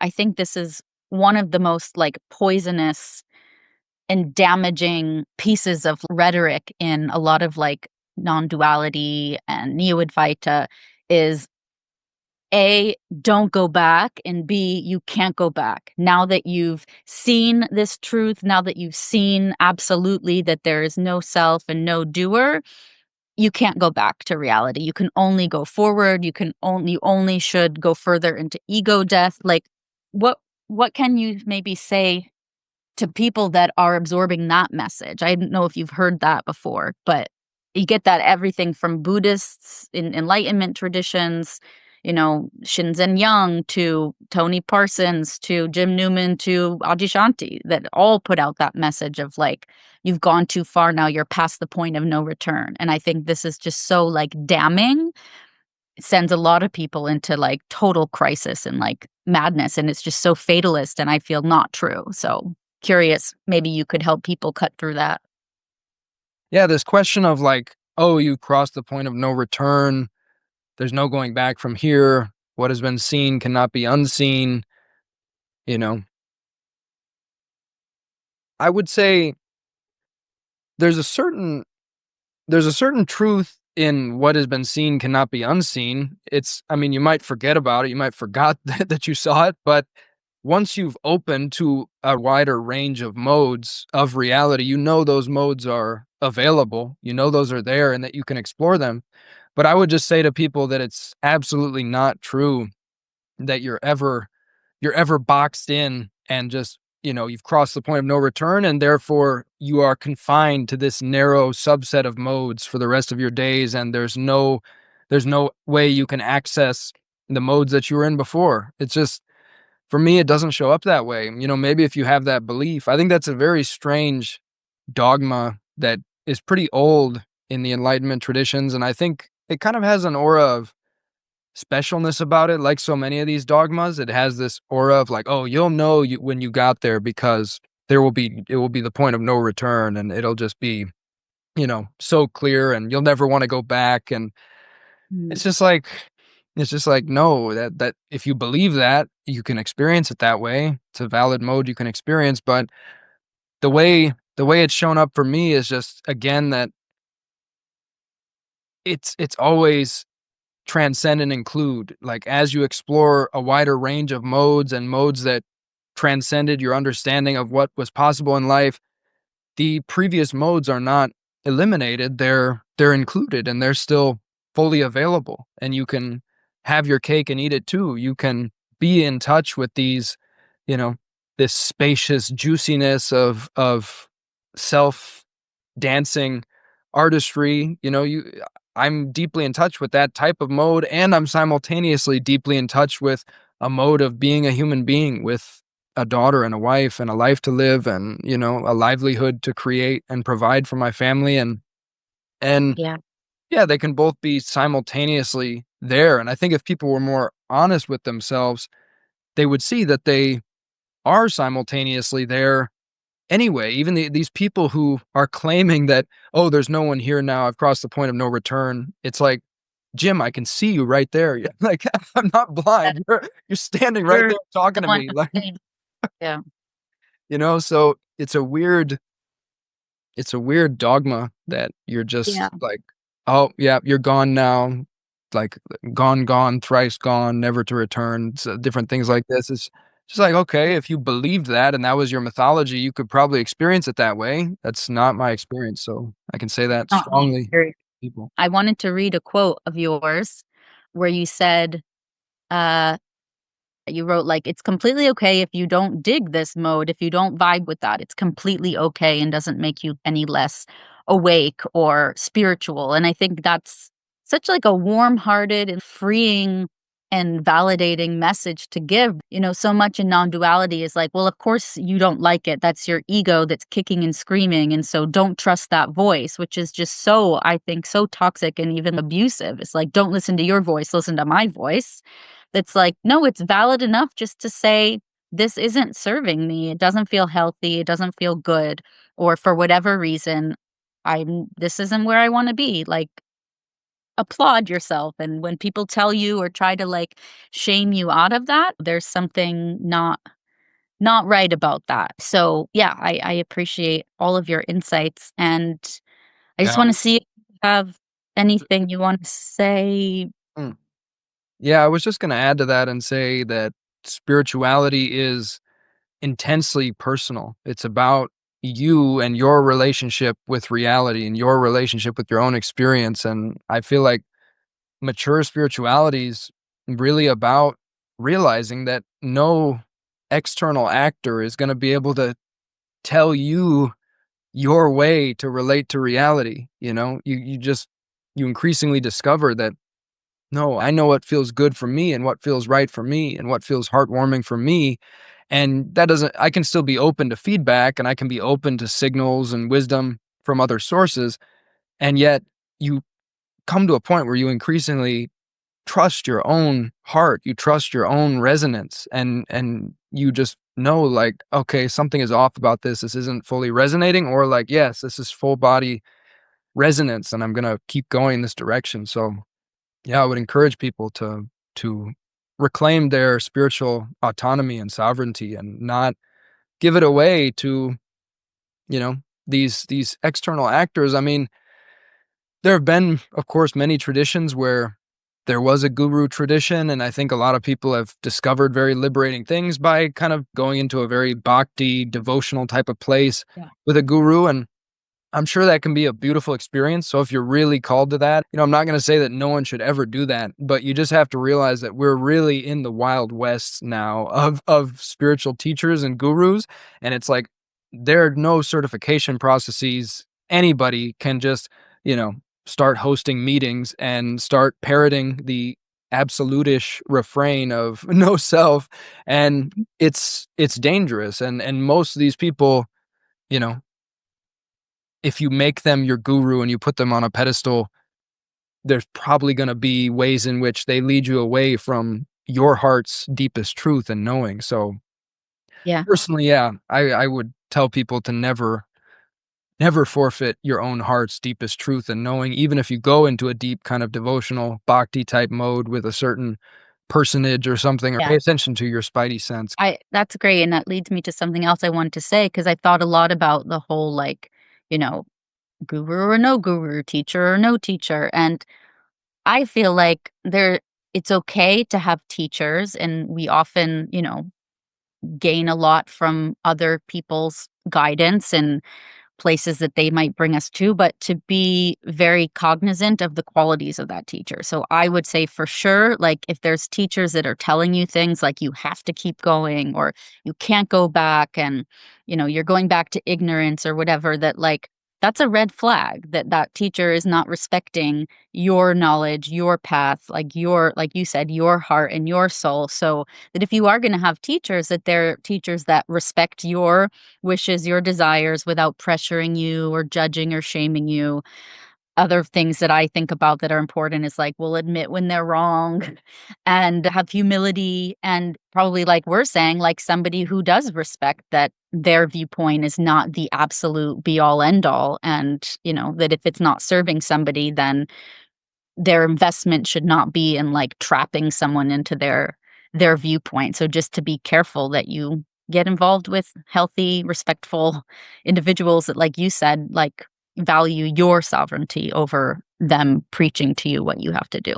I think this is one of the most like poisonous and damaging pieces of rhetoric in a lot of like non-duality and neo-advaita is A, don't go back, and B, you can't go back. Now that you've seen this truth, now that you've seen absolutely that there is no self and no doer, you can't go back to reality. You can only go forward. You only should go further into ego death. Like what what can you maybe say to people that are absorbing that message? I don't know if you've heard that before, but you get that everything from Buddhists in Enlightenment traditions, Shinzen Young to Tony Parsons to Jim Newman to Adyashanti that all put out that message of like, you've gone too far now, you're past the point of no return. And I think this is just so like damning. It sends a lot of people into like total crisis and like madness. And it's just so fatalist and I feel not true. So curious, maybe you could help people cut through that. Yeah, this question of like, oh, you crossed the point of no return. There's no going back from here. What has been seen cannot be unseen. You know, I would say there's a certain there's a certain truth in what has been seen cannot be unseen. I mean, you might forget about it. You might forgot that you saw it, but once you've opened to a wider range of modes of reality, you know those modes are available. You know those are there and that you can explore them. But I would just say to people that it's absolutely not true that you're ever boxed in and just, you've crossed the point of no return and therefore you are confined to this narrow subset of modes for the rest of your days and there's no way you can access the modes that you were in before. It's just for me it doesn't show up that way. Maybe if you have that belief, I think that's a very strange dogma that is pretty old in the Enlightenment traditions, and I think it kind of has an aura of specialness about it. Like so many of these dogmas, it has this aura of like, oh, you'll know when you got there because it will be the point of no return and it'll just be, so clear and you'll never want to go back. And Mm. it's just like no, that if you believe that, you can experience it that way. It's a valid mode you can experience, but the way it's shown up for me is just again that it's always transcend and include. Like as you explore a wider range of modes and modes that transcended your understanding of what was possible in life, the previous modes are not eliminated. They're included and they're still fully available. And you can have your cake and eat it too. You can be in touch with these, you know, this spacious juiciness of self dancing artistry. I'm deeply in touch with that type of mode, and I'm simultaneously deeply in touch with a mode of being a human being with a daughter and a wife and a life to live and, a livelihood to create and provide for my family. And Yeah. yeah, they can both be simultaneously there. And I think if people were more honest with themselves, they would see that they are simultaneously there anyway. Even these people who are claiming that, oh, there's no one here now, I've crossed the point of no return. It's like, Jim, I can see you right there. Yeah, like I'm not Yeah. blind. You're standing right You're there talking the to one me. who's Like, saying, yeah. so it's a weird dogma that you're just Yeah. like, oh yeah, you're gone now. Like gone, thrice gone, never to return. So different things like this. It's just like, okay, if you believed that and that was your mythology, you could probably experience it that way. That's not my experience. So I can say that Not my strongly. experience. People. I wanted to read a quote of yours where you said, uh, you wrote like, it's completely okay if you don't dig this mode, if you don't vibe with that. It's completely okay and doesn't make you any less awake or spiritual. And I think that's such like a warm-hearted and freeing and validating message to give. So much in non-duality is like, well, of course you don't like it. That's your ego that's kicking and screaming. And so don't trust that voice, which is just so, I think, so toxic and even abusive. It's like, don't listen to your voice, listen to my voice. That's like, no, it's valid enough just to say, this isn't serving me. It doesn't feel healthy. It doesn't feel good. Or for whatever reason, this isn't where I want to be. Like, applaud yourself, and when people tell you or try to, like, shame you out of that, there's something not right about that. So, yeah, I appreciate all of your insights, and I just Yeah. wanna see if you have anything you wanna say. Mm. Yeah, I was just gonna add to that and say that spirituality is intensely personal. It's about you and your relationship with reality and your relationship with your own experience, and I feel like mature spirituality is really about realizing that no external actor is gonna be able to tell you your way to relate to reality, you know? You increasingly discover that, "No, I know what feels good for me and what feels right for me and what feels heartwarming for me," and that doesn't I can still be open to feedback, and I can be open to signals and wisdom from other sources, and yet you come to a point where you increasingly trust your own heart, you trust your own resonance, and you just know, like, "Okay, something is off about this. This isn't fully resonating," or like, "Yes, this is full body resonance, and I'm gonna keep going this direction." So, yeah, I would encourage people to reclaim their spiritual autonomy and sovereignty and not give it away to, you know, these external actors. I mean, there have been, of course, many traditions where there was a guru tradition, and I think a lot of people have discovered very liberating things by kind of going into a very bhakti, devotional type of place Yeah. with a guru, and I'm sure that can be a beautiful experience. So if you're really called to that, I'm not gonna say that no one should ever do that, but you just have to realize that we're really in the wild west now of spiritual teachers and gurus, and it's like there are no certification processes. Anybody can just, you know, start hosting meetings and start parroting the absolutish refrain of no self, and it's dangerous, and most of these people, you know, if you make them your guru and you put them on a pedestal, there's probably gonna be ways in which they lead you away from your heart's deepest truth and knowing. So, Yeah. personally, yeah, I would tell people to never forfeit your own heart's deepest truth and knowing, even if you go into a deep kind of devotional bhakti type mode with a certain personage or something, or Yeah. pay attention to your spidey sense. I That's great, and that leads me to something else I wanted to say because I thought a lot about the whole, like, you know, guru or no guru, teacher or no teacher, and I feel like it's okay to have teachers, and we often, gain a lot from other people's guidance and places that they might bring us to, but to be very cognizant of the qualities of that teacher. So I would say for sure, like if there's teachers that are telling you things like you have to keep going or you can't go back and you're going back to ignorance or whatever, that like that's a red flag that that teacher is not respecting your knowledge, your path, like you said, your heart and your soul. So that if you are going to have teachers, that they're teachers that respect your wishes, your desires without pressuring you or judging or shaming you. Other things that I think about that are important is like will admit when they're wrong and have humility and probably like we're saying, like somebody who does respect that their viewpoint is not the absolute be all end all. And, that if it's not serving somebody, then their investment should not be in like trapping someone into their viewpoint. So just to be careful that you get involved with healthy, respectful individuals that, like you said, like value your sovereignty over them preaching to you what you have to do.